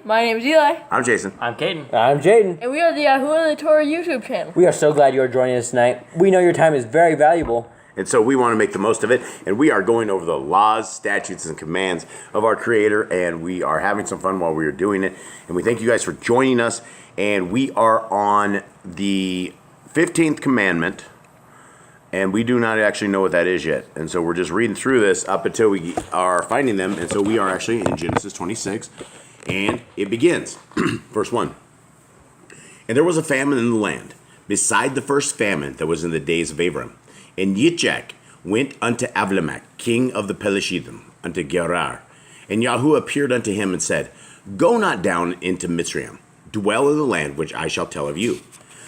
My name is Eli. I'm Jason. I'm Caden. I'm Jaden. And we are the YHWH and the Torah YouTube channel. We are so glad you are joining us tonight. We know your time is very valuable. And so we want to make the most of it. And we are going over the laws, statutes, and commands of our Creator. And we are having some fun while we are doing it. And we thank you guys for joining us. And we are on the 15th commandment. And we do not actually know what that is yet. And so we're just reading through this up until we are finding them. And so we are actually in Genesis 26. And it begins. Verse 1. And there was a famine in the land, beside the first famine that was in the days of Abram. And YHWH went unto Abimelech, king of the Pelishtim, unto Gerar. And Yahuwah appeared unto him and said, Go not down into Mitzrayim, dwell in the land which I shall tell of you.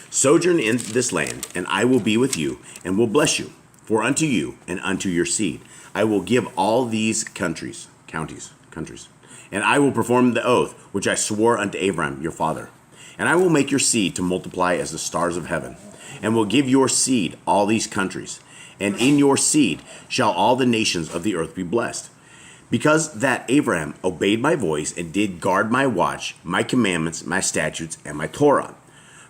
Sojourn in this land, and I will be with you, and will bless you. For unto you and unto your seed I will give all these countries. And I will perform the oath which I swore unto Abraham your father. And I will make your seed to multiply as the stars of heaven, and will give your seed all these countries. And in your seed shall all the nations of the earth be blessed. Because that Abraham obeyed my voice and did guard my watch, my commandments, my statutes, and my Torah.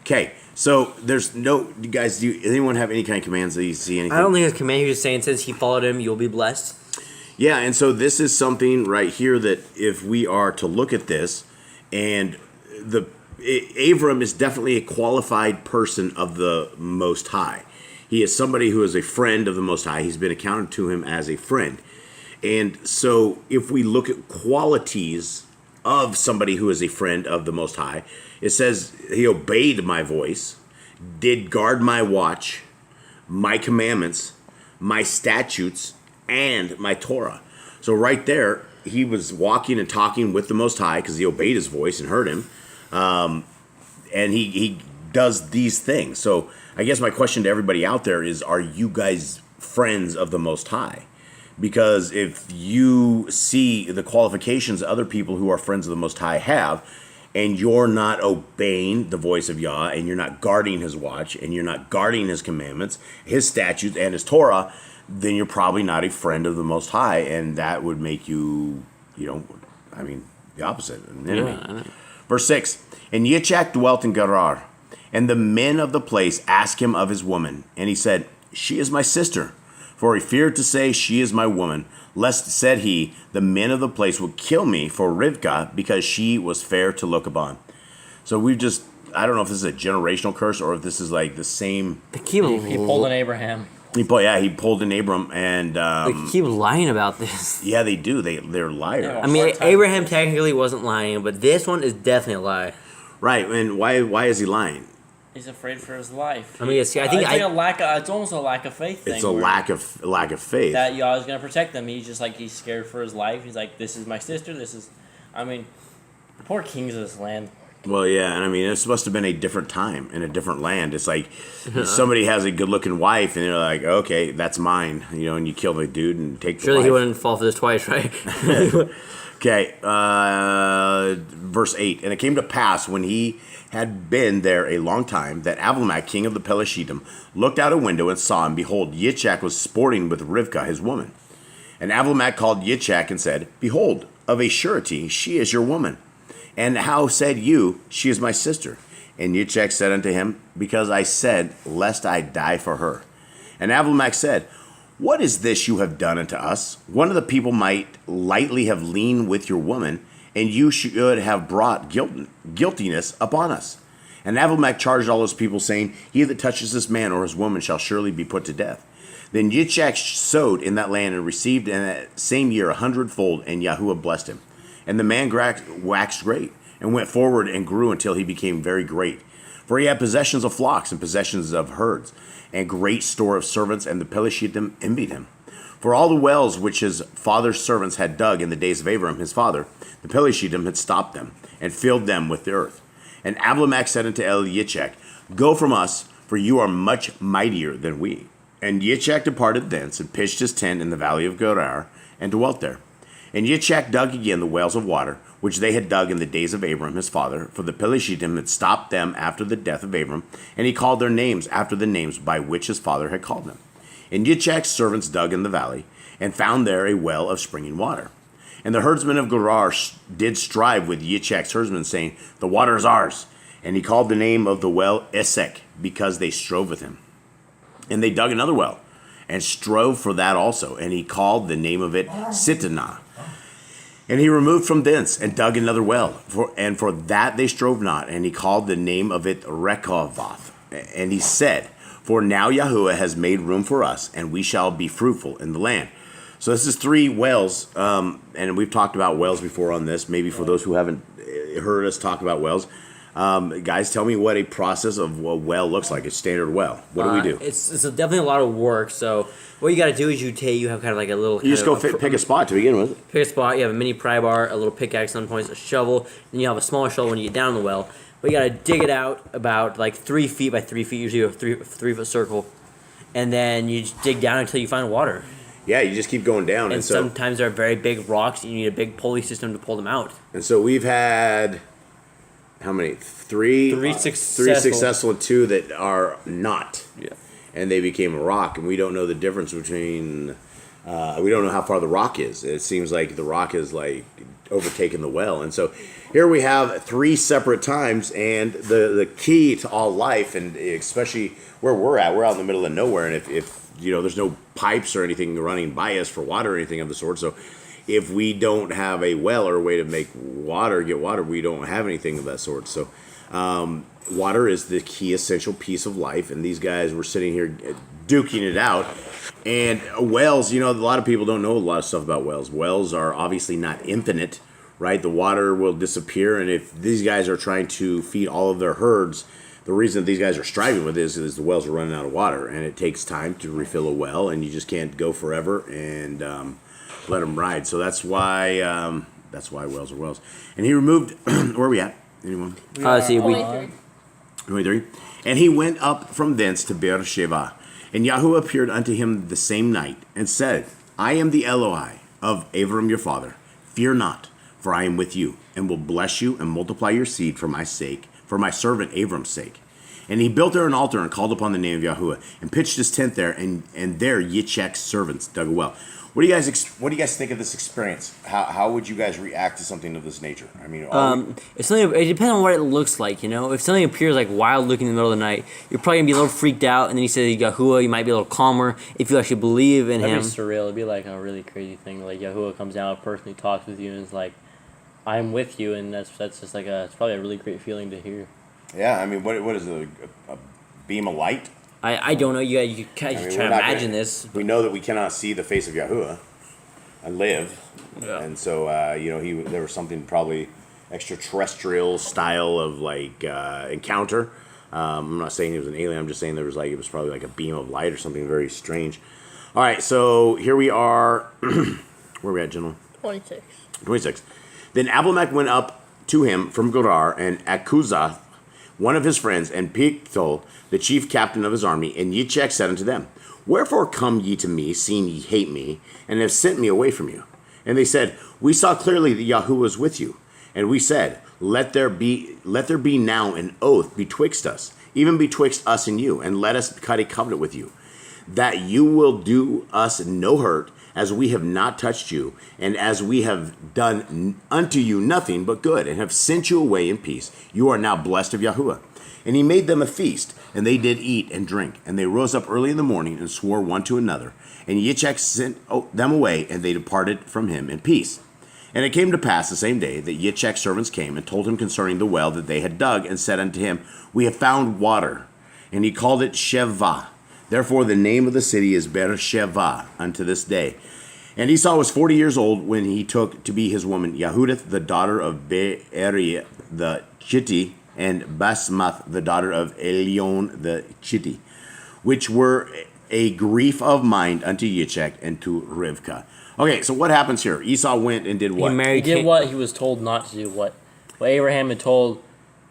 Okay, so there's no, you guys, do anyone have any kind of commands that you see anything? I don't think it's a command. He's just saying since he followed him, you'll be blessed. Yeah, and so this is something right here that if we are to look at this, and Abram is definitely a qualified person of the Most High. He is somebody who is a friend of the Most High. He's been accounted to him as a friend. And so if we look at qualities of somebody who is a friend of the Most High, it says he obeyed my voice, did guard my watch, my commandments, my statutes, and my Torah. So right there, he was walking and talking with the Most High because he obeyed his voice and heard him. And he does these things. So I guess my question to everybody out there is, are you guys friends of the Most High? Because if you see the qualifications other people who are friends of the Most High have, and you're not obeying the voice of Yah, and you're not guarding his watch, and you're not guarding his commandments, his statutes, and his Torah, then you're probably not a friend of the Most High, and that would make you, the opposite, an enemy. Yeah. Verse 6, And YHWH dwelt in Gerar, and the men of the place asked him of his woman. And he said, She is my sister. For he feared to say, She is my woman, lest, said he, the men of the place would kill me for Rivkah, because she was fair to look upon. So I don't know if this is a generational curse, or if this is like the same. He pulled an Abraham. He pulled an Abram, and they keep lying about this. Yeah, they do. They're liars. I mean, Abraham technically wasn't lying, but this one is definitely a lie. Right, and why is he lying? He's afraid for his life. I mean, it's almost a lack of faith thing. It's a lack of faith that Yah is going to protect them. He's scared for his life. He's like, this is my sister. Poor kings of this land. Well, yeah, and I mean, it's must have been a different time in a different land. It's like somebody has a good-looking wife, and they're like, okay, that's mine, and you kill the dude and take the wife. Surely he wouldn't fall for this twice, right? Okay, verse 8. And it came to pass, when he had been there a long time, that Abimelech, king of the Pelishtim, looked out a window and saw, and behold, YHWH was sporting with Rivkah, his woman. And Abimelech called YHWH and said, Behold, of a surety, she is your woman. And how said you, She is my sister? And YHWH said unto him, Because I said, Lest I die for her. And Abimelech said, What is this you have done unto us? One of the people might lightly have leaned with your woman, and you should have brought guiltiness upon us. And Abimelech charged all his people, saying, He that touches this man or his woman shall surely be put to death. Then YHWH sowed in that land, and received in that same year 100-fold, and Yahuwah blessed him. And the man waxed great, and went forward and grew until he became very great. For he had possessions of flocks and possessions of herds, and great store of servants, and the Pelishtim envied him. For all the wells which his father's servants had dug in the days of Abram his father, the Pelishtim had stopped them, and filled them with the earth. And Abimelech said unto YHWH, Go from us, for you are much mightier than we. And YHWH departed thence, and pitched his tent in the valley of Gerar, and dwelt there. And YHWH dug again the wells of water, which they had dug in the days of Abram his father, for the Pelishtim had stopped them after the death of Abram, and he called their names after the names by which his father had called them. And YHWH's servants dug in the valley, and found there a well of springing water. And the herdsmen of Gerar did strive with Yitzchak's herdsmen, saying, "The water is ours." And he called the name of the well Esek, because they strove with him. And they dug another well, and strove for that also. And he called the name of it Sittanah. And he removed from thence, and dug another well. And for that they strove not. And he called the name of it Rechoboth. And he said, "For now Yahuwah has made room for us, and we shall be fruitful in the land." So this is 3 wells, and we've talked about wells before on this. Maybe for those who haven't heard us talk about wells, guys, tell me what a process of a well looks like. A standard well. What do we do? It's definitely a lot of work. So what you got to do is you have kind of like a little. You just go pick a spot to begin with. Pick a spot. You have a mini pry bar, a little pickaxe on points, a shovel, and you have a smaller shovel when you get down the well. But you got to dig it out about like 3 feet by 3 feet, usually a 3-foot circle, and then you just dig down until you find water. Yeah, you just keep going down, And so sometimes there are very big rocks, and you need a big pulley system to pull them out. and so we've had how many? 3 Three 3 successful. successful and 2 that are not. Yeah. And they became a rock, and we don't know the difference between. We don't know how far the rock is. It seems like the rock is like overtaken the well, and so here we have 3 separate times. And the key to all life, and especially where we're out in the middle of nowhere, and if there's no pipes or anything running by us for water or anything of the sort. So if we don't have a well or a way to make water, get water, we don't have anything of that sort. So water is the key essential piece of life, and these guys were sitting here duking it out. And wells, a lot of people don't know a lot of stuff about wells. Wells are obviously not infinite, right? The water will disappear, and if these guys are trying to feed all of their herds, the reason these guys are striving with this is the wells are running out of water, and it takes time to refill a well, and you just can't go forever and let them ride. So that's why wells are wells. And he removed. Where are we at? Anyone? Let's see. 23. And he went up from thence to Beersheba. And Yahuwah appeared unto him the same night, and said, "I am the Eloi of Abram your father. Fear not, for I am with you, and will bless you and multiply your seed for my sake, for my servant Abram's sake." And he built there an altar and called upon the name of Yahuwah, and pitched his tent there, and there Yitzchak's servants dug a well. What do you guys think of this experience? How would you guys react to something of this nature? I mean, It's something. It depends on what it looks like. If something appears like wild looking in the middle of the night, you're probably gonna be a little freaked out. And then you say Yahuwah, you might be a little calmer if you actually believe in That'd him. be surreal. It'd be like a really crazy thing. Like Yahuwah comes down, personally talks with you, and is like, "I'm with you," and that's just like it's probably a really great feeling to hear. yeah, I mean, what is it? A beam of light? I don't know. You try to imagine this. We know that we cannot see the face of Yahuwah and live, Yeah. and so there was something probably extraterrestrial style of encounter. I'm not saying he was an alien. I'm just saying it was probably like a beam of light or something very strange. All right, so here we are. Where are we at, gentlemen? 26. 26. Then Abimelech went up to him from Gerar, and Akuzah, one of his friends, and Pictol, the chief captain of his army, and Yitzchak said unto them, "Wherefore come ye to me, seeing ye hate me, and have sent me away from you?" And they said, "We saw clearly that Yahuwah was with you." And we said, let there be now an oath betwixt us, even betwixt us and you, and let us cut a covenant with you, that you will do us no hurt, as we have not touched you, and as we have done unto you nothing but good, and have sent you away in peace. You are now blessed of Yahuwah. And he made them a feast, and they did eat and drink. And they rose up early in the morning, and swore one to another. And Yitzchak sent them away, and they departed from him in peace. And it came to pass the same day that Yitzchak's servants came, and told him concerning the well that they had dug, and said unto him, "We have found water." And he called it Sheva. Therefore the name of the city is Beersheba unto this day. And Esau was 40 years old when he took to be his woman Yehudith, the daughter of Beeri the Chitti, and Basmath, the daughter of Elion the Chitti, which were a grief of mind unto Yitzchak and to Rivkah. Okay, so what happens here? Esau went and did what? He did what he was told not to do. What Abraham had told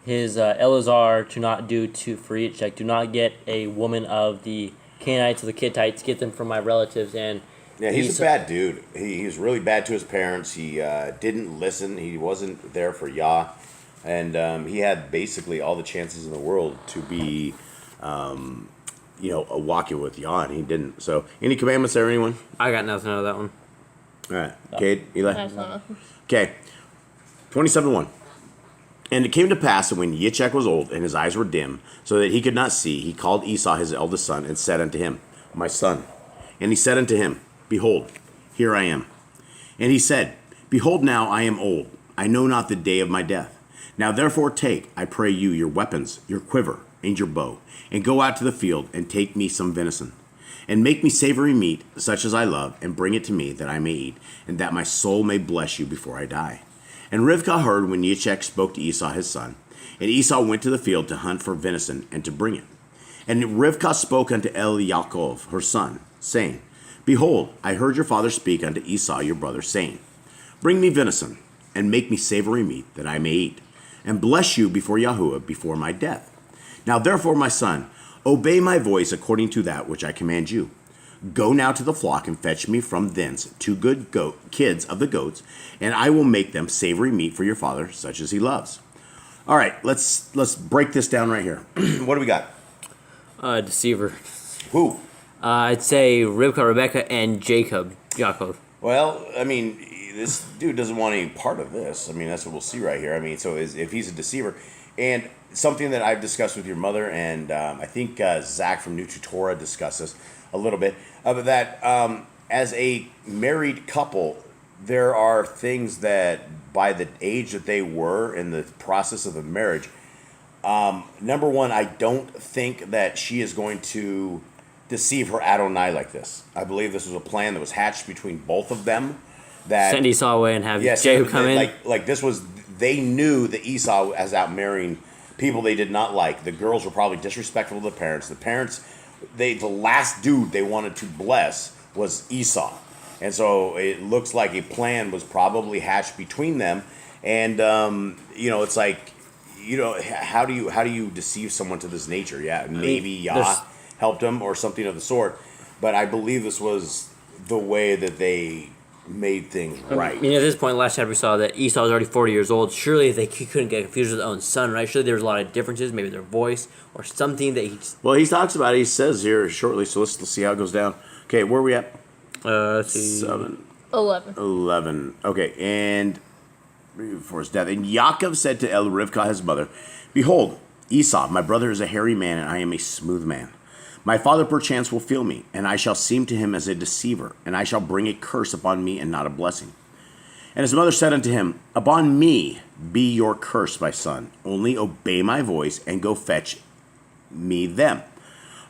his Eleazar to not do for Yitzchak. Do not get a woman of the Canaanites or the Kittites. Get them from my relatives. And yeah, he's a bad dude. He was really bad to his parents. He didn't listen. He wasn't there for Yah. And he had basically all the chances in the world to be, walking with Yah, and he didn't. So, any commandments there, anyone? I got nothing out of that one. All right. Kate, Eli? That's not. Okay. 27:1. And it came to pass that when YHWH was old and his eyes were dim, so that he could not see, he called Esau his eldest son and said unto him, My son. And he said unto him, Behold, here I am. And he said, Behold, now I am old. I know not the day of my death. Now therefore take, I pray you, your weapons, your quiver, and your bow, and go out to the field, and take me some venison. And make me savory meat, such as I love, and bring it to me, that I may eat, and that my soul may bless you before I die. And Rivkah heard when YHWH spoke to Esau his son. And Esau went to the field to hunt for venison, and to bring it. And Rivkah spoke unto Yaakov her son, saying, Behold, I heard your father speak unto Esau your brother, saying, Bring me venison, and make me savory meat, that I may eat, and bless you before Yahuwah before my death. Now therefore, my son, obey my voice according to that which I command you. Go now to the flock, and fetch me from thence 2 good kids of the goats, and I will make them savory meat for your father, such as he loves. All right, let's break this down right here. What do we got? Deceiver. Who? I'd say Rivkah, Rebecca, and Yaakov. Well, I mean, this dude doesn't want any part of this. I mean, that's what we'll see right here. I mean, so if he's a deceiver, and something that I've discussed with your mother, and I think Zach from New to Torah discussed this a little bit, that as a married couple, there are things that by the age that they were in the process of the marriage, number one, I don't think that she is going to deceive her Adonai like this. I believe this was a plan that was hatched between both of them. That send Esau away and have Jehu come in. Like this was, they knew that Esau was out marrying people they did not like. The girls were probably disrespectful to the parents. The parents, the last dude they wanted to bless was Esau. And so it looks like a plan was probably hatched between them. And, it's like, how do you deceive someone to this nature? Yeah, maybe Yah helped them or something of the sort. But I believe this was the way that they made things right. I mean, at this point, last chapter we saw that Esau was already 40 years old. Surely he couldn't get confused with his own son, right? Surely there was a lot of differences, maybe their voice or something that he... Well, he talks about it. He says here shortly, so let's see how it goes down. Okay, where are we at? Let's see. 11. 11. Okay, and before his death. And Yaakov said to Rivkah, his mother, Behold, Esau, my brother, is a hairy man, and I am a smooth man. My father perchance will feel me, and I shall seem to him as a deceiver, and I shall bring a curse upon me and not a blessing. And his mother said unto him, Upon me be your curse, my son. Only obey my voice, and go fetch me them.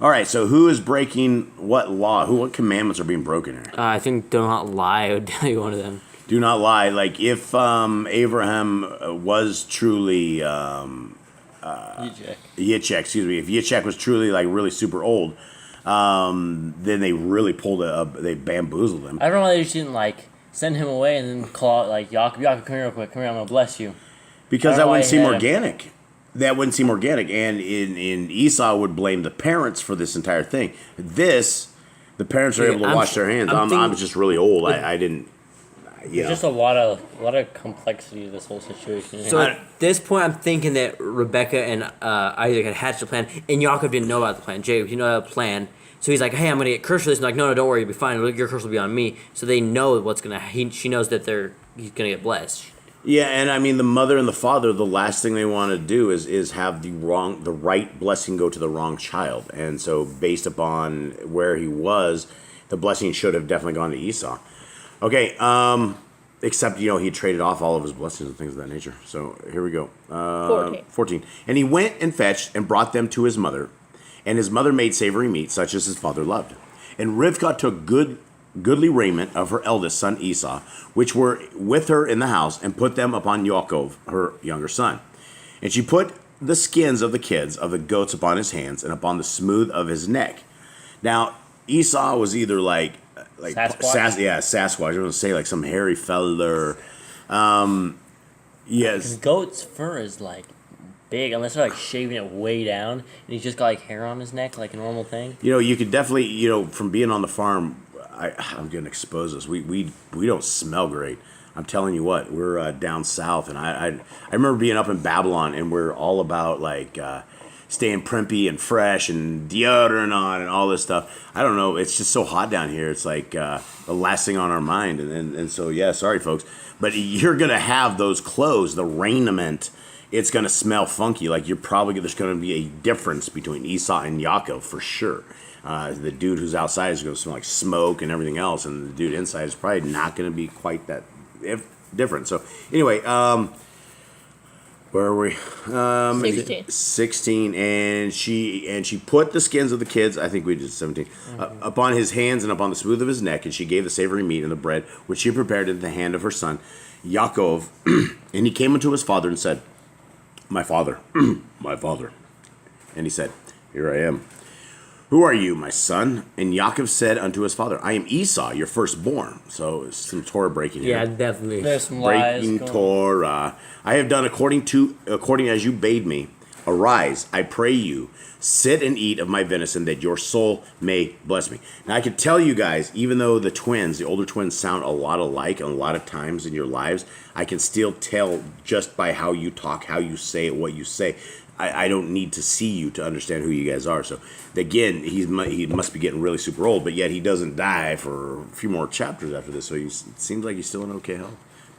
All right, so who is breaking what law? What commandments are being broken here? I think do not lie would be one of them. Do not lie. Like if Abraham was truly... YHWH, excuse me. If YHWH was truly like really super old, then they really they bamboozled him. I don't know why they just didn't send him away and then call out Yaakov, come here real quick, come here, I'm gonna bless you. Because that wouldn't seem organic. That wouldn't seem organic, and in Esau would blame the parents for this entire thing. The parents are able to wash their hands. I'm just really old. I didn't. There's just a lot of complexity to this whole situation. So at this point, I'm thinking that Rebecca and Isaac had hatched a plan, and Yaakov didn't know about the plan. Jacob, you know about the plan. So he's like, hey, I'm going to get cursed for this. And like, no, don't worry, you'll be fine. Your curse will be on me. So they know what's going to... She knows that he's going to get blessed. Yeah, and I mean, the mother and the father, the last thing they want to do is have the right blessing go to the wrong child. And so based upon where he was, the blessing should have definitely gone to Esau. Okay, except, he traded off all of his blessings and things of that nature. So here we go. 14. And he went and fetched and brought them to his mother. And his mother made savory meat, such as his father loved. And Rivkah took goodly raiment of her eldest son Esau, which were with her in the house, and put them upon Yaakov, her younger son. And she put the skins of the kids of the goats upon his hands, and upon the smooth of his neck. Now, Esau was either like Sasquatch? Sasquatch. I was going to say like some hairy fella. Yes. Goat's fur is big, unless they're shaving it way down, and he's just got hair on his neck like a normal thing. You could definitely, from being on the farm, I'm going to expose us. We don't smell great. I'm telling you what, we're down south, and I remember being up in Babylon, and we're all about staying primpy and fresh and deodorant on and all this stuff. I don't know. It's just so hot down here. It's like the last thing on our mind. And so, yeah, sorry, folks. But you're going to have those clothes, the raiment. It's going to smell funky. Like there's going to be a difference between Esau and Yaakov for sure. The dude who's outside is going to smell like smoke and everything else. And the dude inside is probably not going to be quite that different. So anyway, where are we? 16. And she put the skins of the kids, I think we did 17, upon his hands and upon the smooth of his neck, and she gave the savory meat and the bread, which she prepared in the hand of her son, Yaakov. And he came unto his father and said, my father, my father. And he said, here I am. Who are you, my son? And Yaakov said unto his father, I am Esau, your firstborn. So some Torah breaking here. Yeah, definitely. There's some lies Breaking going. Torah. I have done according as you bade me. Arise, I pray you, sit and eat of my venison, that your soul may bless me. Now I can tell you guys, even though the older twins sound a lot alike, and a lot of times in your lives, I can still tell just by how you talk, how you say it, what you say. I don't need to see you to understand who you guys are. So again, he must be getting really super old, but yet he doesn't die for a few more chapters after this. So it seems like he's still in okay health.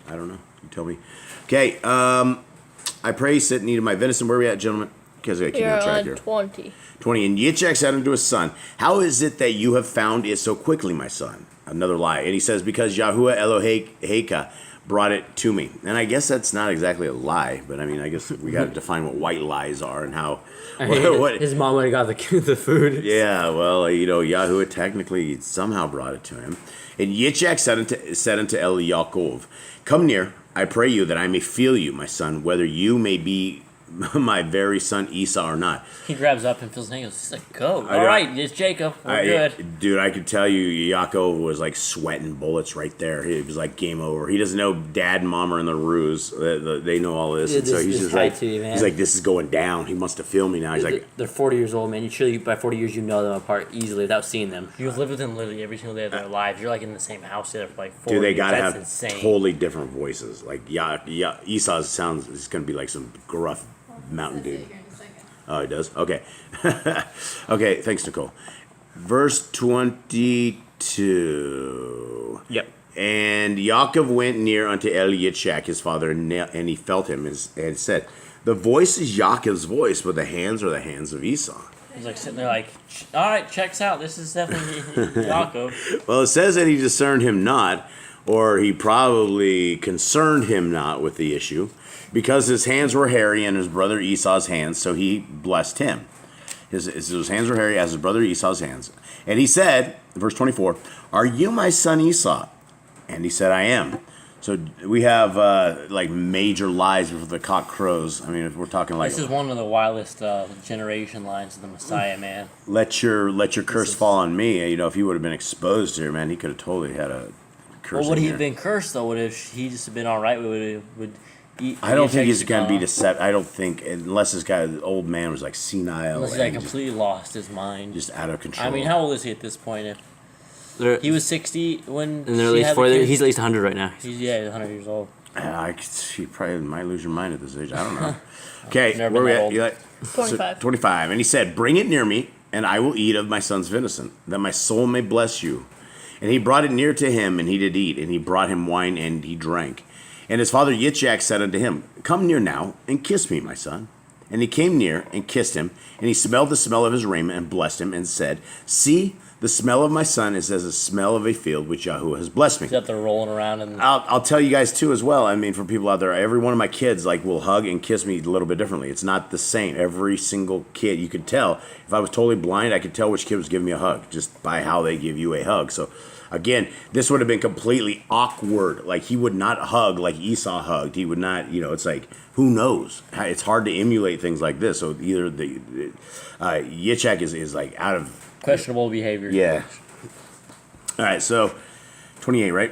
I don't know. You tell me. Okay. I pray, sit and eat of my venison. Where are we at, gentlemen? Because I keep You're on track on here. 20. 20. And Yitzchak said unto his son, how is it that you have found it so quickly, my son? Another lie. And he says, because Yahuwah Eloheka brought it to me. And I guess that's not exactly a lie, but I mean, I guess we got to define what white lies are and how. What His mom would have got the food. yeah, well, Yahuwah technically somehow brought it to him. And Yitzchak said unto Yaakov, come near, I pray you, that I may feel you, my son, whether you may be my very son Esau or not. He grabs up and feels his hand. He's like, go. All right, it's Jacob. We're good. Dude, I could tell you, Yaakov was like sweating bullets right there. He was like, game over. He doesn't know dad and mom are in the ruse. They know all this. Yeah, and so he's just like, to you, man. he's like, this is going down. He must have filmed me now. He's like, They're 40 years old, man. You surely by 40 years you know them apart easily without seeing them. You've lived with them literally every single day of their lives. You're like in the same house together for like 4 dude, they years. gotta That's have insane. totally different voices. Like, Esau's sounds is going to be like some gruff mountain dude. Oh, he does? Okay. Okay, thanks, Nicole. Verse 22. Yep. And Yaakov went near unto Yitzchak, his father, and he felt him, and said, the voice is Yaakov's voice, but the hands are the hands of Esau. He's like sitting there like, all right, checks out. This is definitely Yaakov. Well, it says that he discerned him not, or he probably concerned him not with the issue, because his hands were hairy and his brother Esau's hands, so he blessed him. His hands were hairy as his brother Esau's hands. And he said, verse 24, are you my son Esau? And he said, I am. So we have like major lies before the cock crows. I mean, if we're talking like, This is one of the wildest generation lines of the Messiah, man. let your curse fall on me. If he would have been exposed here, man, he could have totally had a curse. Well, would in he here. have been cursed though? Would if he just been all right? Would I don't think he's going to be deceptive. I don't think, unless this guy, the old man, was like senile. Unless he like and completely lost his mind. just out of control. I mean, how old is he at this point? If he was 60 when And they're at she least had 40. the kid? He's at least 100 right now. He's 100 years old. You probably might lose your mind at this age. I don't know. Okay, Never where we been at? old. Eli? 25. 25. And he said, bring it near me, and I will eat of my son's venison, that my soul may bless you. And he brought it near to him, and he did eat. And he brought him wine, and he drank. And his father Yitzchak said unto him, come near now, and kiss me, my son. And he came near, and kissed him. And he smelled the smell of his raiment, and blessed him, and said, see, the smell of my son is as the smell of a field which Yahuwah has blessed me. He's out there rolling around and I'll tell you guys too as well. I mean, for people out there, every one of my kids will hug and kiss me a little bit differently. It's not the same. Every single kid, you could tell. If I was totally blind, I could tell which kid was giving me a hug just by how they give you a hug. So, again, this would have been completely awkward. Like, he would not hug like Esau hugged. He would not. It's like, who knows? It's hard to emulate things like this. So either the Yitzchak is like out of questionable behavior. yeah. All right, so 28, right?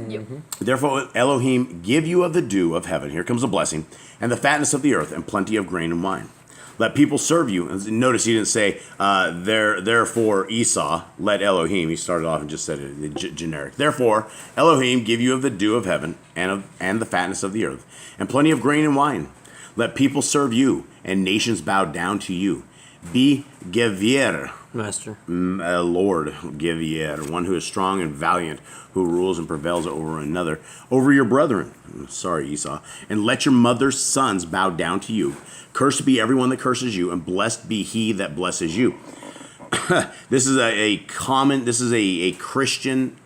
Yep. Therefore, Elohim give you of the dew of heaven. Here comes a blessing, and the fatness of the earth, and plenty of grain and wine. Let people serve you. And notice he didn't say, therefore Esau, let Elohim. He started off and just said it generic. Therefore, Elohim give you of the dew of heaven, and the fatness of the earth, and plenty of grain and wine. Let people serve you, and nations bow down to you. Be Gevir, Master. Lord, Gevir, one who is strong and valiant, who rules and prevails over another, over your brethren. Sorry, Esau. And let your mother's sons bow down to you. Cursed be everyone that curses you, and blessed be he that blesses you. This is a Christian.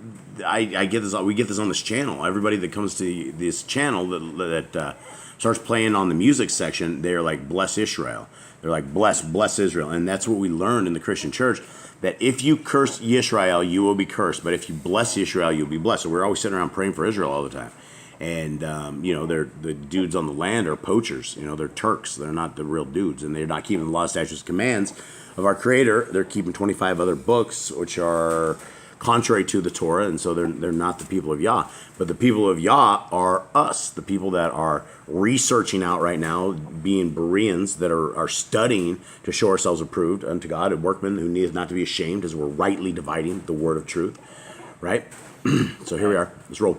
I get this. We get this on this channel. Everybody that comes to this channel that starts playing on the music section, they're like, bless Israel. They're like, bless Israel. And that's what we learned in the Christian church, that if you curse Israel, you will be cursed. But if you bless Israel, you'll be blessed. So we're always sitting around praying for Israel all the time. And, they're the dudes on the land are poachers. They're Turks. They're not the real dudes. And they're not keeping the law, statutes, commands of our Creator. They're keeping 25 other books, which are contrary to the Torah, and so they're not the people of Yah. But the people of Yah are us, the people that are researching out right now, being Bereans that are studying to show ourselves approved unto God, and workmen who need not to be ashamed, as we're rightly dividing the word of truth. Right? So here we are. Let's roll.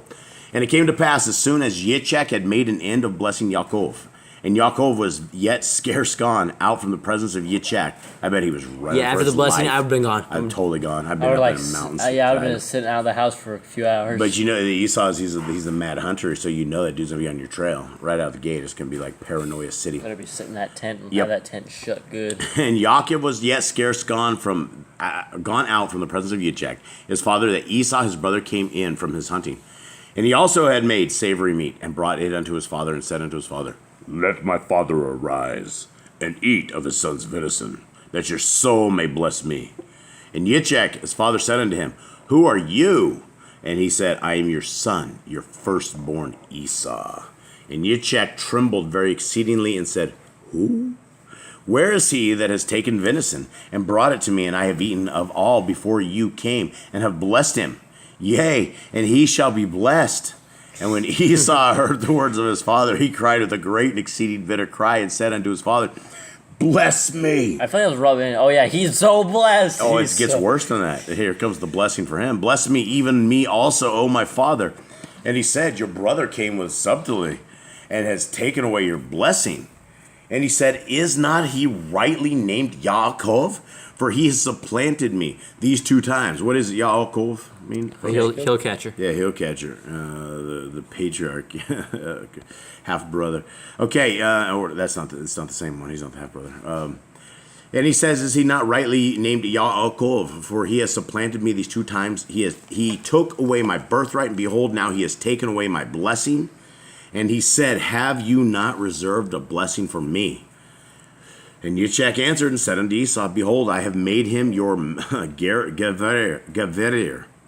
And it came to pass, as soon as Yitzchak had made an end of blessing Yaakov, and Yaakov was yet scarce gone out from the presence of Yitzchak. I bet he was running. Yeah, after the blessing, I've been gone. I'm totally gone. I've been I would up in the mountains. I would have been sitting out of the house for a few hours. But Esau, he's a mad hunter, so that dude's gonna be on your trail right out the gate. It's gonna be like Paranoia City. Better be sitting in that tent and have that tent shut good. And Yaakov was yet scarce gone out from the presence of Yitzchak, his father, that Esau his brother came in from his hunting, and he also had made savory meat and brought it unto his father, and said unto his father, let my father arise, and eat of his son's venison, that your soul may bless me. And Yitzchak, his father, said unto him, who are you? And he said, I am your son, your firstborn Esau. And Yitzchak trembled very exceedingly, and said, who? Where is he that has taken venison, and brought it to me, and I have eaten of all before you came, and have blessed him? Yea, and he shall be blessed. And when Esau heard the words of his father, he cried with a great and exceeding bitter cry, and said unto his father, bless me. I feel like it was rubbing. Oh yeah, he's so blessed. Oh, it gets worse than that. Here comes the blessing for him. Bless me, even me also, O my father. And he said, your brother came with subtlety, and has taken away your blessing. And he said, is not he rightly named Yaakov? For he has supplanted me these 2 times. What does Yaakov mean? Heel catcher. Yeah, heel catcher. The patriarch, half brother. Okay, or it's not the same one. He's not the half brother. And he says, is he not rightly named Yaakov? For he has supplanted me these 2 times. He took away my birthright, and behold, now he has taken away my blessing. And he said, have you not reserved a blessing for me? And Yitzchak answered and said unto Esau, behold, I have made him your Gever,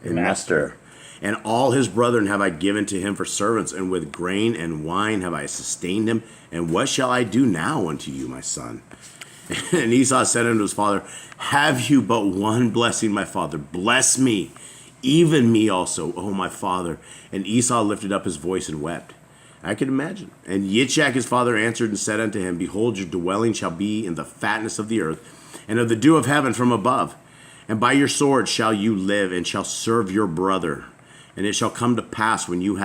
and master. And all his brethren have I given to him for servants, and with grain and wine have I sustained him. And what shall I do now unto you, my son? And Esau said unto his father, have you but one blessing, my father? Bless me, even me also, O my father. And Esau lifted up his voice and wept. I can imagine. And Yitzchak his father answered and said unto him, behold, your dwelling shall be in the fatness of the earth, and of the dew of heaven from above. And by your sword shall you live, and shall serve your brother. And it shall come to pass, when you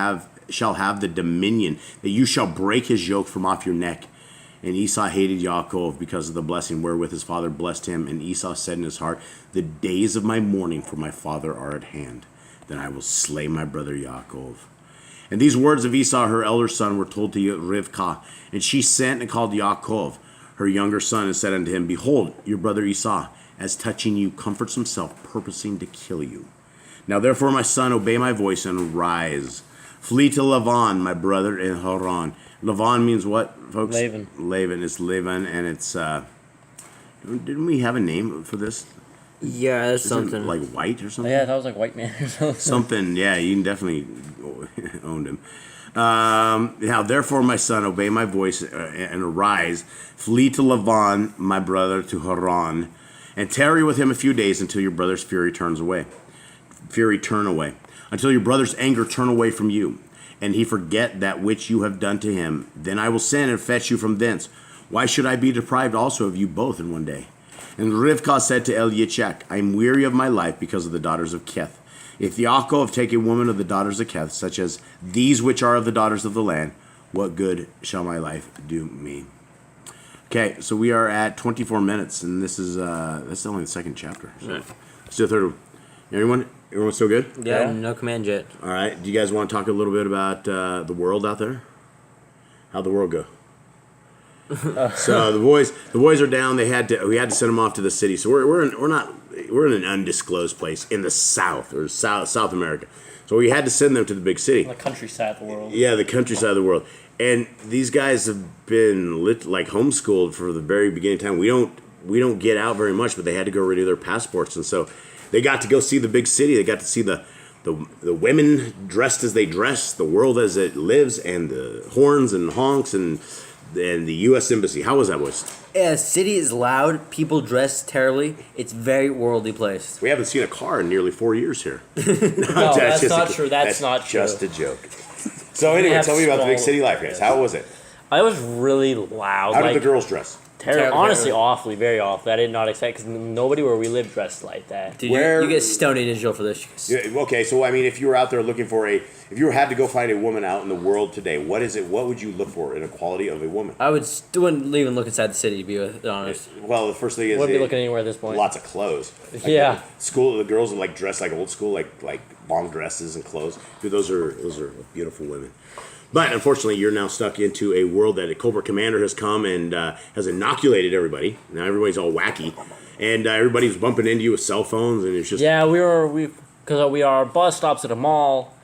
shall have the dominion, that you shall break his yoke from off your neck. And Esau hated Yaakov because of the blessing wherewith his father blessed him. And Esau said in his heart, the days of my mourning for my father are at hand. Then I will slay my brother Yaakov. And these words of Esau, her elder son, were told to Rivkah. And she sent and called Yaakov, her younger son, and said unto him, behold, your brother Esau, as touching you, comforts himself, purposing to kill you. Now therefore, my son, obey my voice, and rise. Flee to Lavan, my brother, in Haran. Lavan means what, folks? Laban. Laban. It's Laban, and it's, didn't we have a name for this? Yeah, that's Isn't something. it like white or something? Yeah, that was like white man or something. Something, yeah, you definitely owned him. Now, therefore, my son, obey my voice and arise. Flee to Lavan, my brother, to Haran, and tarry with him a few days until your brother's fury turn away. Until your brother's anger turn away from you, and he forget that which you have done to him. Then I will send and fetch you from thence. Why should I be deprived also of you both in one day? And Rivkah said to Yitzchak, I am weary of my life because of the daughters of Keth. If Yaakov take a woman of the daughters of Keth, such as these which are of the daughters of the land, what good shall my life do me? Okay, so we are at 24 minutes, and this is that's only the second chapter. So let's do a third one. Everyone still good? Yeah, Yeah. no command jet. All right. Do you guys want to talk a little bit about the world out there? How'd the world go? So the boys are down. We had to send them off to the city. So we're in an undisclosed place in the South or South America. So we had to send them to the big city. The countryside of the world. Yeah, the countryside of the world. And these guys have been homeschooled for the very beginning of time. We don't get out very much, but they had to go renew their passports, and so they got to go see the big city. They got to see the women dressed as they dress, the world as it lives, and the horns and honks and the U.S. Embassy. How was that, boys? Yeah, city is loud. People dress terribly. It's very worldly place. We haven't seen a car in nearly 4 years here. No, that's not true. That's not true. Just a joke. So anyway, tell me about the big city life, guys. How was it? It was really loud. How did the girls dress? Terrible. Honestly, awfully, very awfully. I did not expect because nobody where we live dressed like that. Dude, Where- you get stoned in Israel for this. Yeah, okay, so I mean, if you were out there looking for if you had to go find a woman out in the world today, what would you look for in a quality of a woman? I wouldn't even look inside the city, to be honest. Well, the first thing is Wouldn't be looking anywhere at this point. lots of clothes. Like Yeah. the girls are dressed like old school, like long dresses and clothes. Dude, those are beautiful women. But unfortunately, you're now stuck into a world that a Cobra Commander has come and has inoculated everybody. Now everybody's all wacky, and everybody's bumping into you with cell phones, and it's just Yeah, because we are bus stops at a mall,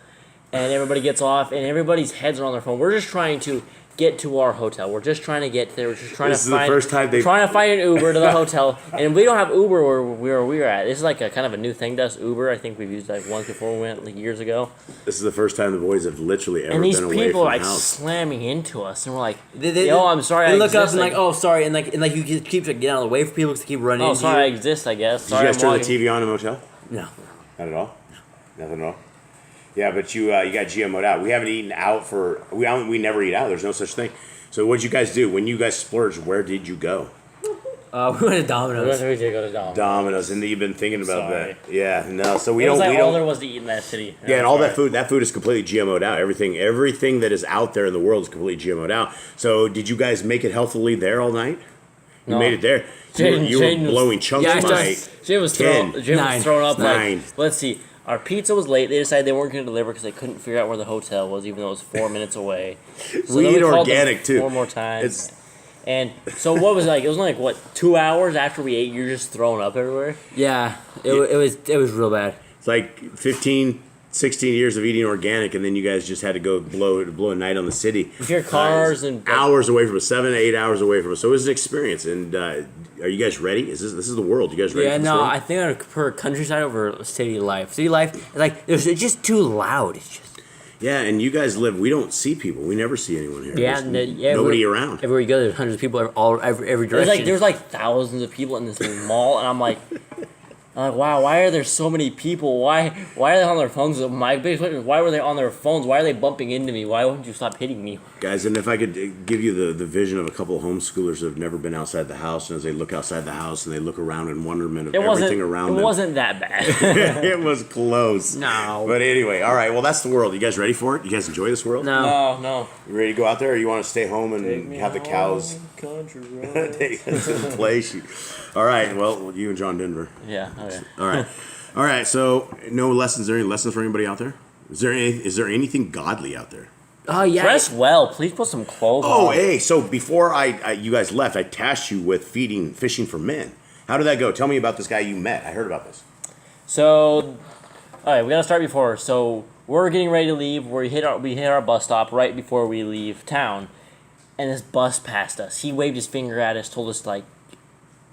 and everybody gets off, and everybody's heads are on their phone. We're just trying to get to our hotel. We're just trying to get there. We're just trying This to is find. the first time we're trying to find an Uber to the hotel, and we don't have Uber where we're at. This is like a kind of a new thing to us. Uber, I think we've used once before we went years ago. this is the first time the boys have literally ever And these been away people from are the house. slamming into us, and we're like, They, "Yo, I'm sorry." They I look up exist, and oh, sorry, and you keep getting out of the way for people because they keep running "Oh, into sorry, I you. exist." I guess. Did Sorry, you guys I'm turn the walking. TV on in the motel? No. Not at all. Nothing at all. Yeah, but you got GMO'd out. We haven't eaten out we never eat out. There's no such thing. So what'd you guys do when you guys splurged? Where did you go? We went to Domino's. We did go to Domino's. Domino's, and you've been thinking about Sorry. that. Yeah, no. So we It was don't. like We all there don't. was to eat in that city. Yeah, and all Sorry. that food is completely GMO'd out. Everything that is out there in the world is completely GMO'd out. So did you guys make it healthily there all night? You No. made it there. You Jane were was- blowing chunks Yeah, I of just- night. Jim was 10. thrown up Nine. like, let's see. Our pizza was late. They decided they weren't going to deliver because they couldn't figure out where the hotel was, even though it was 4 minutes away. So We then eat called them organic, too. 4 more times. It's And so what was it like? It was only like, 2 hours after we ate, you're just throwing up everywhere? Yeah, it was real bad. like 15, 16 years of eating organic, and then you guys just had to go blow a night on the city. With your cars and... Hours away from us, 7 to 8 hours away from us. So it was an experience. And are you guys ready? This is the world. You guys ready? Yeah, for this no, world? I think I would prefer countryside over city life. City life is it's just too loud. It's just Yeah, and you guys live. We don't see people. We never see anyone here. yeah, There's yeah. nobody around. Everywhere you go, there's hundreds of people every There's direction. like thousands of people in this mall, and I'm like, wow, why are there so many people? Why are they on their phones? My biggest question is, why were they on their phones? Why are they bumping into me? Why wouldn't you stop hitting me? Guys, and if I could give you the vision of a couple of homeschoolers that have never been outside the house, and as they look outside the house and they look around in wonderment of everything around them. It wasn't that bad. It was close. No. But anyway, all right. Well, that's the world. You guys ready for it? You guys enjoy this world? no. No. You ready to go out there, or you want to stay home and have the cows take us to the place? All right. Well, you and John Denver. Yeah. Okay. All right. All right. So, no lessons. Are there any lessons for anybody out there? Is there anything godly out there? Oh yeah. Dress well. Please put some clothes Oh, on. hey. So before you guys left, I tasked you with fishing for men. How did that go? Tell me about this guy you met. I heard about this. So, all right, we gotta start before. So we're getting ready to leave. We hit our bus stop right before we leave town, and this bus passed us. He waved his finger at us, told us to, like,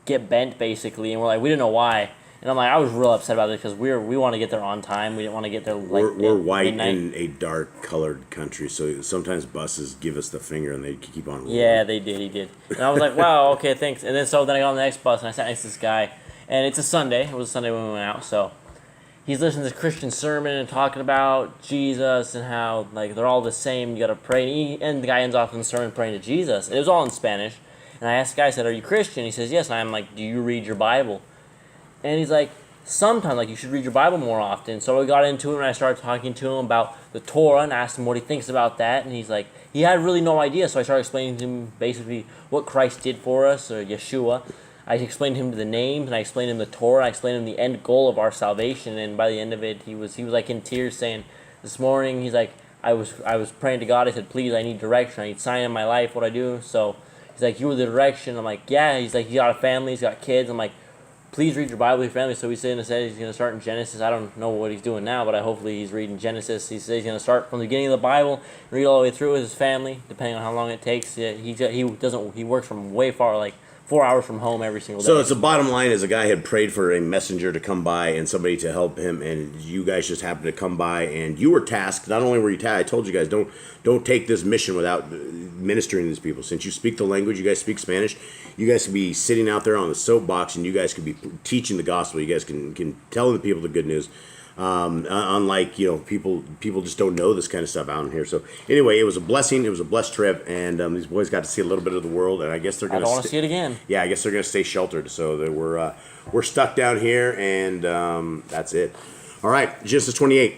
get bent basically, and we're like, we didn't know why. And I'm like, I was real upset about it because we want to get there on time. We didn't want to get there like We're white midnight. in a dark colored country, so sometimes buses give us the finger and they keep on rolling. Yeah, they did. He did. And I was like, wow, okay, thanks. And then I got on the next bus and I sat next to this guy, and it's a Sunday. It was a Sunday when we went out, so he's listening to this Christian sermon and talking about Jesus and how, like, they're all the same. You got to pray. And the guy ends off in the sermon praying to Jesus. It was all in Spanish. And I asked the guy, I said, are you Christian? He says, yes. And I'm like, do you read your Bible? And he's like, sometimes, like, you should read your Bible more often. So we got into it, and I started talking to him about the Torah and asked him what he thinks about that. And he's like, he had really no idea. So I started explaining to him basically what Christ did for us, or Yeshua. I explained to him the names, and I explained him the Torah. I explained him the end goal of our salvation. And by the end of it, he was like in tears, saying, this morning, he's like, I was praying to God. I said, please, I need direction. I need sign in my life, what I do. So he's like, you were the direction. I'm like, yeah. He's like, he's got a family, he's got kids. I'm like, please read your Bible with your family. So he said he's going to start in Genesis. I don't know what he's doing now, but hopefully he's reading Genesis. He says he's going to start from the beginning of the Bible, read all the way through with his family, depending on how long it takes. Yeah, he works from way far, like 4 hours from home every single day. So it's the bottom line is a guy had prayed for a messenger to come by and somebody to help him, and you guys just happened to come by, and you were tasked. Not only were you tasked, I told you guys don't take this mission without ministering to these people. Since you speak the language, you guys speak Spanish, you guys could be sitting out there on the soapbox, and you guys could be teaching the gospel. You guys can tell the people the good news. Unlike, people just don't know this kind of stuff out in here. So anyway, it was a blessing. It was a blessed trip, and these boys got to see a little bit of the world. And I guess they're going to. I don't want to see it again. Yeah, I guess they're going to stay sheltered. So that we're stuck down here, and that's it. All right, Genesis 28.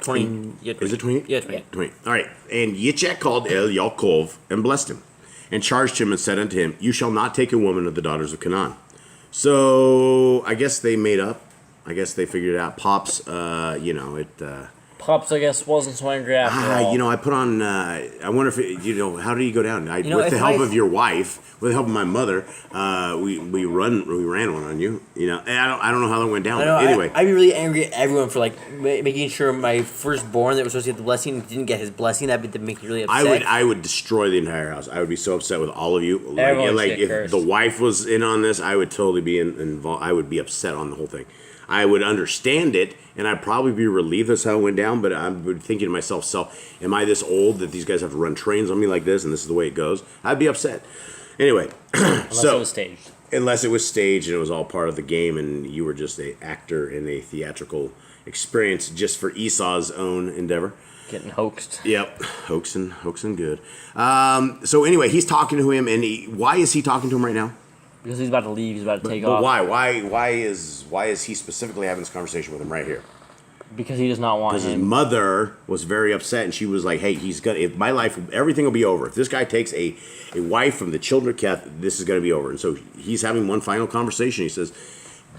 20. Yeah, 20. Is it 28? Yeah, 20. 20. All right, and Yitzchak called El Yaakov and blessed him, and charged him and said unto him, "You shall not take a woman of the daughters of Canaan." So I guess they made up. I guess they figured it out. Pops, Pops, I guess, wasn't so angry after all. I put on. I wonder if how do you go down? With the help of your wife, with the help of my mother, we ran one on you. And I don't know how that went down. Anyway, I'd be really angry at everyone for making sure my firstborn that was supposed to get the blessing didn't get his blessing. That'd make me really upset. I would destroy the entire house. I would be so upset with all of you. If cursed. the wife was in on this, I would totally be involved. I would be upset on the whole thing. I would understand it, and I'd probably be relieved that's how it went down, but I'm thinking to myself, am I this old that these guys have to run trains on me like this, and this is the way it goes? I'd be upset. Anyway, Unless it was staged. Unless it was staged and it was all part of the game, and you were just an actor in a theatrical experience just for Esau's own endeavor. Getting hoaxed. Yep, hoaxing good. So anyway, he's talking to him, and why is he talking to him right now? Because he's about to leave. He's about to take off. But why? Why is he specifically having this conversation with him right here? Because he does not want him. Because his mother was very upset, and she was like, "Hey, if my life, everything will be over. If this guy takes a wife from the children of Keth, this is going to be over." And so he's having one final conversation.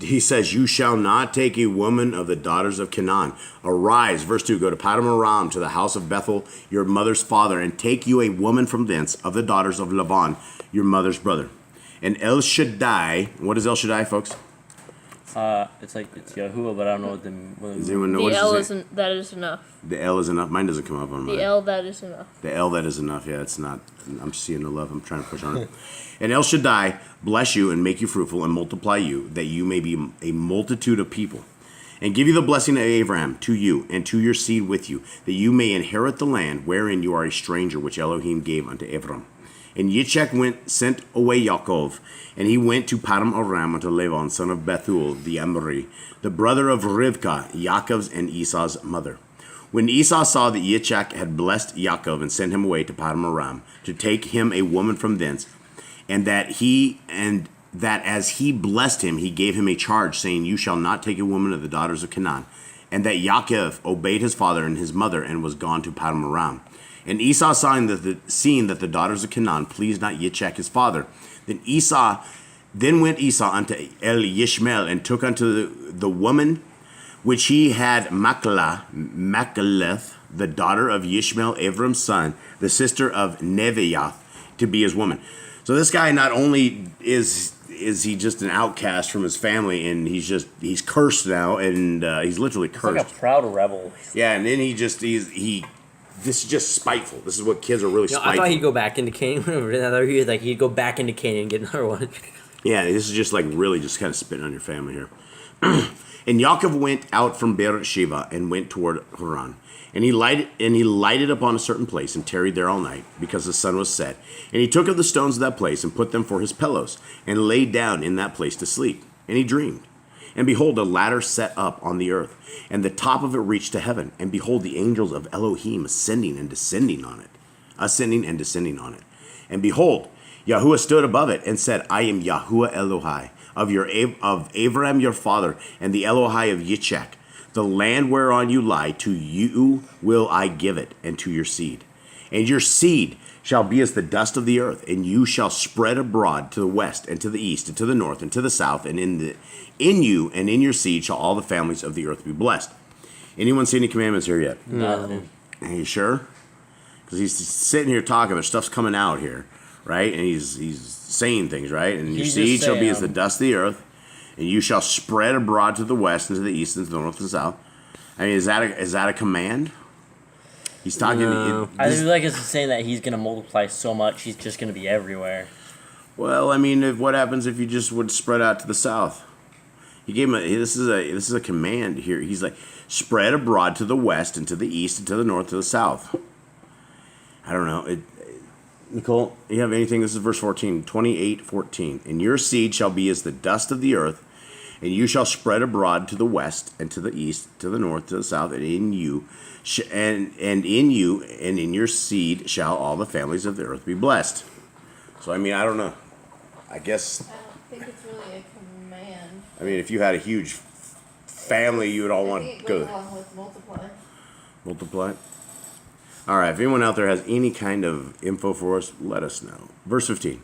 He says, "You shall not take a woman of the daughters of Canaan. Arise," verse 2, "go to Padam Aram, to the house of Bethel, your mother's father, and take you a woman from thence of the daughters of Laban, your mother's brother." And El Shaddai, what is El Shaddai, folks? It's Yahuwah, but I don't know what Does anyone know the what L it is? that is enough. The L is enough. Mine doesn't come up on mine. The L that is enough. The L that is enough. Yeah, it's not. I'm seeing the love. I'm trying to push on it. And El Shaddai bless you and make you fruitful and multiply you, that you may be a multitude of people. And give you the blessing of Abraham to you and to your seed with you, that you may inherit the land wherein you are a stranger, which Elohim gave unto Abram. And Yitzchak sent away Yaakov, and he went to Padam Aram unto Laban, son of Bethuel the Amori, the brother of Rivkah, Yaakov's and Esau's mother. When Esau saw that Yitzchak had blessed Yaakov and sent him away to Padam Aram to take him a woman from thence, and that as he blessed him, he gave him a charge, saying, "You shall not take a woman of the daughters of Canaan," and that Yaakov obeyed his father and his mother and was gone to Padam Aram. And Esau seeing that the daughters of Canaan pleased not Yitzchak his father, then went Esau unto El Yishmael and took unto the woman which he had Machaleth, the daughter of Yishmael, Avram's son, the sister of Neviah, to be his woman. So this guy, not only is he just an outcast from his family, and he's cursed now, and he's literally cursed. He's like a proud rebel. Yeah, and then this is just spiteful. This is what kids are really spiteful. I thought he'd go back into Canaan. I thought he'd go back into Canaan and get another one. Yeah, this is just really just kind of spitting on your family here. And Yaakov went out from Beersheba and went toward Haran. And he lighted upon a certain place and tarried there all night, because the sun was set. And he took of the stones of that place and put them for his pillows, and laid down in that place to sleep. And he dreamed. And behold, a ladder set up on the earth, and the top of it reached to heaven. And behold, the angels of Elohim ascending and descending on it. And behold, Yahuwah stood above it and said, "I am Yahuwah Elohai. of Abraham your father, and the Elohai of Yitzchak. The land whereon you lie, to you will I give it, and to your seed. And your seed shall be as the dust of the earth, and you shall spread abroad to the west, and to the east, and to the north, and to the south, and in you and in your seed shall all the families of the earth be blessed. Anyone see any commandments here yet? No. Are you sure? Because he's sitting here talking, there's stuff's coming out here, right? And he's saying things, right? And your seed shall be as the dust of the earth, and you shall spread abroad to the west, and to the east, and to the north, and the south. I mean, is that a command? He's talking. No. I feel like it's saying that he's gonna multiply so much, he's just gonna be everywhere. Well, I mean, what happens if you just would spread out to the south? He gave him this is a command here. He's like, spread abroad to the west, and to the east, and to the north, to the south. I don't know. Nicole, you have anything? This is verse 14, 28:14. And your seed shall be as the dust of the earth, and you shall spread abroad to the west, and to the east, to the north, to the south, and in you, and in your seed shall all the families of the earth be blessed. So I mean, I don't know. I guess. I don't think it's really a command. I mean, if you had a huge family, you would all want to go. Along with multiply. Multiply. All right, if anyone out there has any kind of info for us, let us know. Verse 15.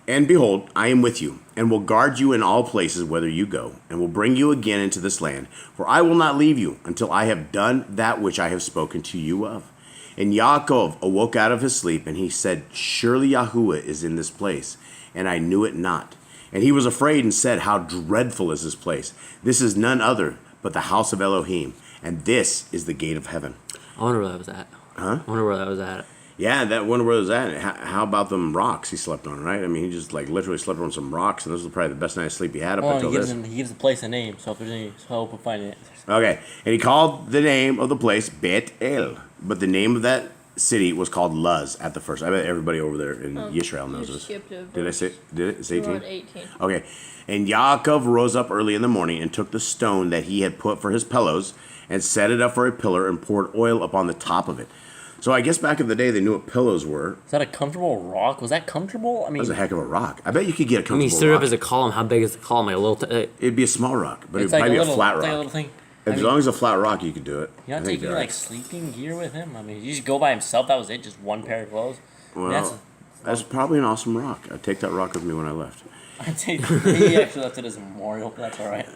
And behold, I am with you, and will guard you in all places whither you go, and will bring you again into this land. For I will not leave you until I have done that which I have spoken to you of. And Yaakov awoke out of his sleep, and he said, Surely Yahuwah is in this place, and I knew it not. And he was afraid and said, How dreadful is this place! This is none other but the house of Elohim, and this is the gate of heaven. I wonder where that was at. Huh? I wonder where that was at. Yeah, that wonder where it was at. How about them rocks he slept on, right? I mean, he just like literally slept on some rocks, and this was probably the best night of sleep he had up until this. He gives the place a name, so if there's any hope of finding it. Okay, and he called the name of the place Bet El, but the name of that city was called Luz at the first. I bet everybody over there in Yisrael knows this. Did I say? Did it say 18? 18. Okay, and Yaakov rose up early in the morning and took the stone that he had put for his pillows and set it up for a pillar and poured oil upon the top of it. So I guess back in the day they knew what pillows were. Is that a comfortable rock? Was that comfortable? I mean, That was a heck of a rock. I bet you could get a I mean, comfortable he stood up rock. as a column. How big is the column? Like a little. It'd be a small rock, but it'd it's like probably a be little, a flat it's like a rock. little thing. As long as it's a flat rock, you could do it. You're I not think taking you're like right. sleeping gear with him. I mean, you just go by himself. That was it. Just one pair of clothes. Well, that's probably an awesome rock. I'd take that rock with me when I left. I'd say he actually left it as a memorial, but that's all right.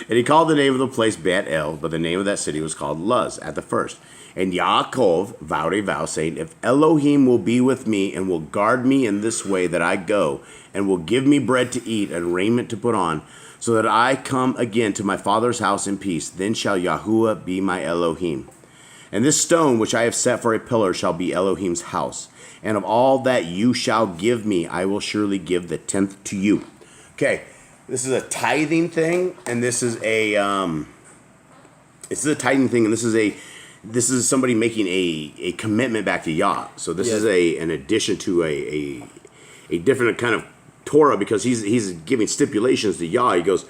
And he called the name of the place Bet El, but the name of that city was called Luz at the first. And Yaakov vowed a vow, saying, If Elohim will be with me and will guard me in this way that I go, and will give me bread to eat and raiment to put on, so that I come again to my father's house in peace, then shall Yahuwah be my Elohim. And this stone which I have set for a pillar shall be Elohim's house. And of all that you shall give me, I will surely give the 10th to you. Okay, this is a tithing thing, and this is this is somebody making a commitment back to Yah. So this is an addition to a different kind of Torah, because he's giving stipulations to Yah. He goes,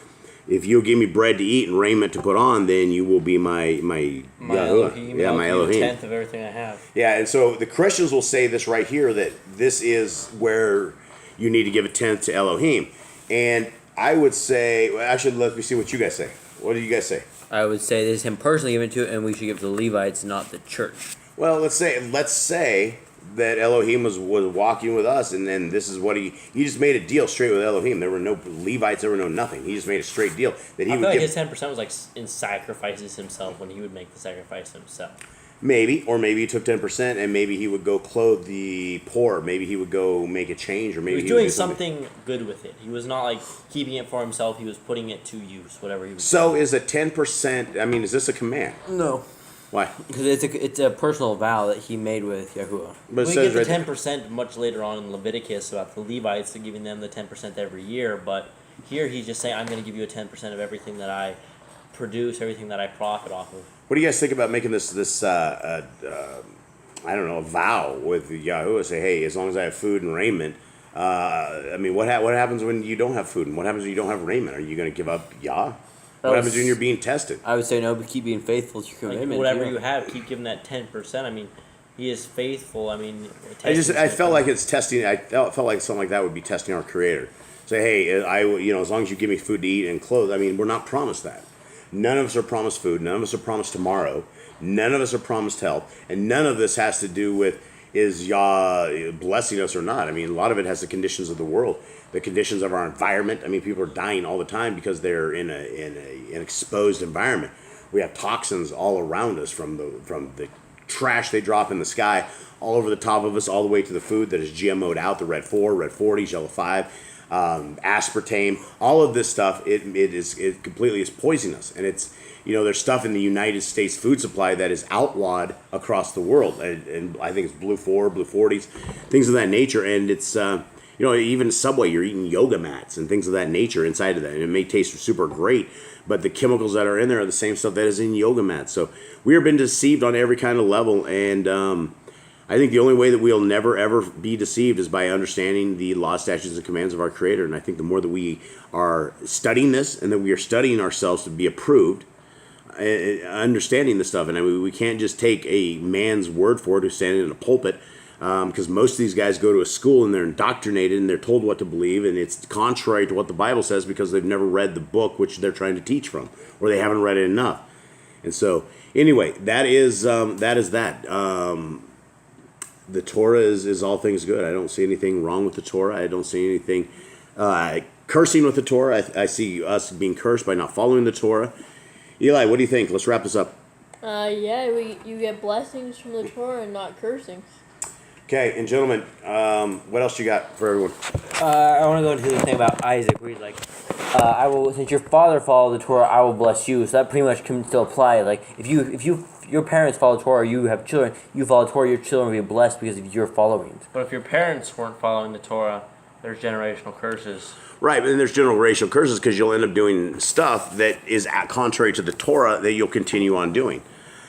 if you'll give me bread to eat and raiment to put on, then you will be my Elohim. Yeah, my Elohim. 10th of everything I have. Yeah, and so the Christians will say this right here, that this is where you need to give a 10th to Elohim. And I would say, well, actually, let me see what you guys say. What do you guys say? I would say this is him personally giving to it, and we should give it to the Levites, not the church. Well, let's say that Elohim was walking with us, and then this is what he just made a deal straight with Elohim. There were no Levites, there were no nothing. He just made a straight deal that he I would feel like give. his 10% was like in sacrifices himself, when he would make the sacrifice himself. Maybe, or maybe he took 10%, and maybe he would go clothe the poor. Maybe he would go make a change, or maybe He was doing something good with it. He was not like keeping it for himself. He was putting it to use, whatever he was So is a 10%? I mean, is this a command? No. Why? Because it's a personal vow that he made with Yahuwah. But it We says get the right 10% much later on in Leviticus about the Levites, and giving them the 10% every year. But here he's just saying, I'm going to give you a 10% of everything that I produce, everything that I profit off of. What do you guys think about making this I don't know, a vow with Yahuwah? Say, hey, as long as I have food and raiment. I mean, what happens when you don't have food, and what happens when you don't have raiment? Are you going to give up Yah? What happens when you're being tested? I would say no, but keep being faithful to your Like, commitment. whatever you have, keep giving that 10%. I mean, He is faithful. I mean, I felt like it's testing. I felt like something like that would be testing our Creator. Say, hey, as long as you give me food to eat and clothes. I mean, we're not promised that. None of us are promised food. None of us are promised tomorrow. None of us are promised health, and none of this has to do with is Yah blessing us or not. I mean, a lot of it has the conditions of the world, the conditions of our environment. I mean, people are dying all the time because they're in an exposed environment. We have toxins all around us from the trash they drop in the sky, all over the top of us, all the way to the food that is GMO'd out, the red 4, red 40s, yellow 5, aspartame, all of this stuff. It completely is poisonous, and it's. There's stuff in the United States food supply that is outlawed across the world. And I think it's blue 4, blue 40s, things of that nature. And it's, even Subway, you're eating yoga mats and things of that nature inside of that. And it may taste super great, but the chemicals that are in there are the same stuff that is in yoga mats. So we are being deceived on every kind of level. And I think the only way that we'll never, ever be deceived is by understanding the law, statutes, and commands of our Creator. And I think the more that we are studying this and that we are studying ourselves to be approved, understanding this stuff, and I mean, we can't just take a man's word for it who's standing in a pulpit, because most of these guys go to a school and they're indoctrinated and they're told what to believe, and it's contrary to what the Bible says because they've never read the book which they're trying to teach from, or they haven't read it enough. And so, anyway, that is that. The Torah is all things good. I don't see anything wrong with the Torah. I don't see anything cursing with the Torah. I see us being cursed by not following the Torah. Eli, what do you think? Let's wrap this up. You get blessings from the Torah and not cursing. Okay, and gentlemen, what else you got for everyone? I want to go into the thing about Isaac, where he's like, "I will, since your father followed the Torah, I will bless you." So that pretty much can still apply. Like, if your parents follow Torah, you have children, you follow Torah, your children will be blessed because of your following. But if your parents weren't following the Torah, there's generational curses. Right, but then there's generational curses because you'll end up doing stuff that is contrary to the Torah that you'll continue on doing.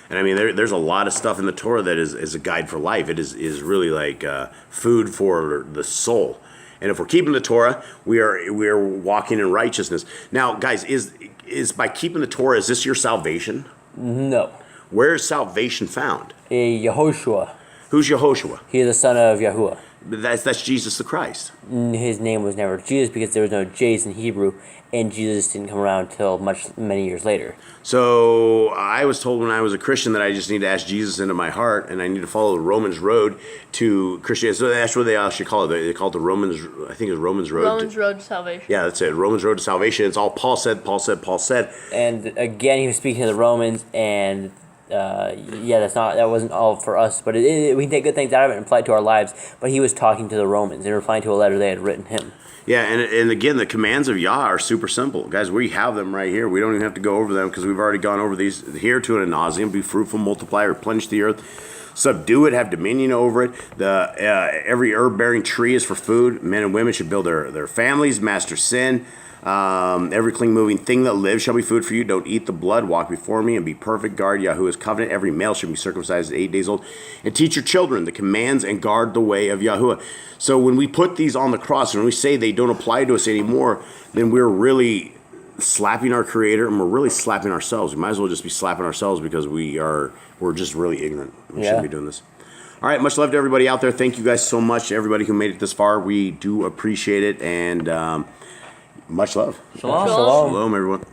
And I mean, there's a lot of stuff in the Torah that is a guide for life. It is really like food for the soul. And if we're keeping the Torah, we are walking in righteousness. Now, guys, is by keeping the Torah, is this your salvation? No. Where is salvation found? Yehoshua. Who's Yehoshua? He is the son of Yahuwah. That's Jesus the Christ. His name was never Jesus because there was no J's in Hebrew, and Jesus didn't come around till many years later. So I was told when I was a Christian that I just need to ask Jesus into my heart, and I need to follow the Romans road to Christianity. So that's what they actually call it. They call it the Romans. I think it's Romans road. Romans road to salvation. Yeah, that's it. Romans road to salvation. It's all Paul said. Paul said. Paul said. And again, he was speaking to the Romans, and that wasn't all for us, but we can take good things out of it and apply it to our lives. But he was talking to the Romans and replying to a letter they had written him. Yeah, and again, the commands of Yah are super simple. Guys, we have them right here. We don't even have to go over them because we've already gone over these here to an ad nauseum. Be fruitful, multiply, replenish the earth, subdue it, have dominion over it. Every herb-bearing tree is for food. Men and women should build their families, master sin. Every clean moving thing that lives shall be food for you. Don't eat the blood. Walk before me and be perfect. Guard Yahuwah's covenant. Every male should be circumcised at 8 days old. And teach your children the commands and guard the way of Yahuwah. So when we put these on the cross, when we say they don't apply to us anymore, then we're really slapping our Creator and we're really slapping ourselves. We might as well just be slapping ourselves because we're just really ignorant. We shouldn't be doing this. All right, much love to everybody out there. Thank you guys so much. Everybody who made it this far, we do appreciate it. And much love. Shalom. Shalom, everyone.